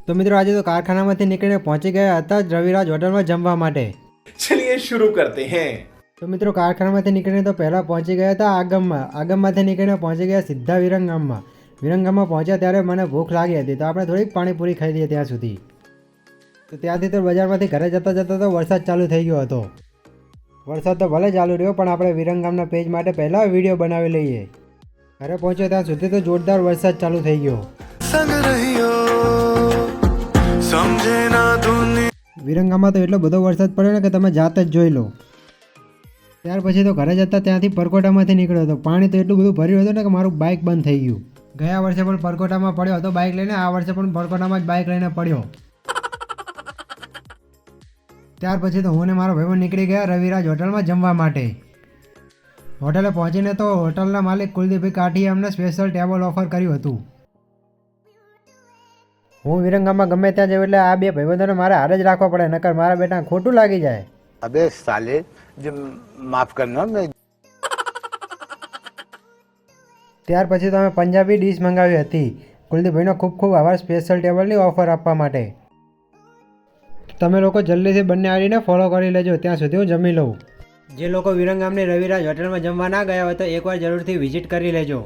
તો મિત્રો આજે તો કારખાનામાંથી નીકળીને પહોંચી ગયા હતા જ રવિરાજ હોટલમાં જમવા માટે. चलिए शुरू करते हैं. તો મિત્રો કારખાનામાંથી નીકળીને તો પહેલાં પહોંચી ગયા હતા આગમમાં. આગમમાંથી નીકળીને પહોંચી ગયા સીધા વિરંગામમાં. વિરંગામમાં પહોંચ્યા ત્યારે મને ભૂખ લાગી હતી, તો આપણે થોડીક પાણીપુરી ખાઈ લઈએ ત્યાં સુધી. તો ત્યાંથી તો બજારમાંથી ઘરે જતાં જતાં તો વરસાદ ચાલુ થઈ ગયો હતો. વરસાદ તો ભલે ચાલુ રહ્યો, પણ આપણે વિરંગામના પેજ માટે પહેલાં વિડીયો બનાવી લઈએ. ઘરે પહોંચ્યો ત્યાં સુધી તો જોરદાર વરસાદ ચાલુ થઈ ગયો. વિરંગામાં તો એટલો બધો વરસાદ પડ્યો ને કે તમે જાતે જ જોઈ લો. ત્યાર પછી તો ઘરે જતાં ત્યાંથી પરકોટામાંથી નીકળ્યો હતો. પાણી તો એટલું બધું ભર્યું હતું ને કે મારું બાઇક બંધ થઈ ગયું. ગયા વર્ષે પણ પરકોટામાં પડ્યો હતો બાઇક લઈને, આ વર્ષે પણ પરકોટામાં જ બાઇક લઈને પડ્યો. ત્યાર પછી તો હું ને મારો ભાઈબંધ નીકળી ગયા રવિરાજ હોટલમાં જમવા માટે. હોટલે પહોંચીને તો હોટલના માલિક કુલદીપભાઈ કાઠીએ અમને સ્પેશિયલ ટેબલ ઓફર કર્યું હતું. હું વિરંગામાં ગમે ત્યાં જઉં એટલે આ બે ભાઈબંધોને મારે હારે જ રાખવા પડે, નકર મારા બેટા ખોટું લાગી જાય. अबे साले जो माफ करना मैं. ત્યાર પછી તો અમે પંજાબી ડીશ મંગાવી હતી. કુલદીપભાઈનો ખૂબ ખૂબ આભાર સ્પેશિયલ ટેબલની ઓફર આપવા માટે. તમે લોકો જલ્દીથી બંને આવીને ફોલો કરી લેજો, ત્યાં સુધી હું જમી લઉં. જે લોકો વિરંગામની રવિરાજ હોટલમાં જમવા ના ગયા હોય તો એકવાર જરૂરથી વિઝિટ કરી લેજો.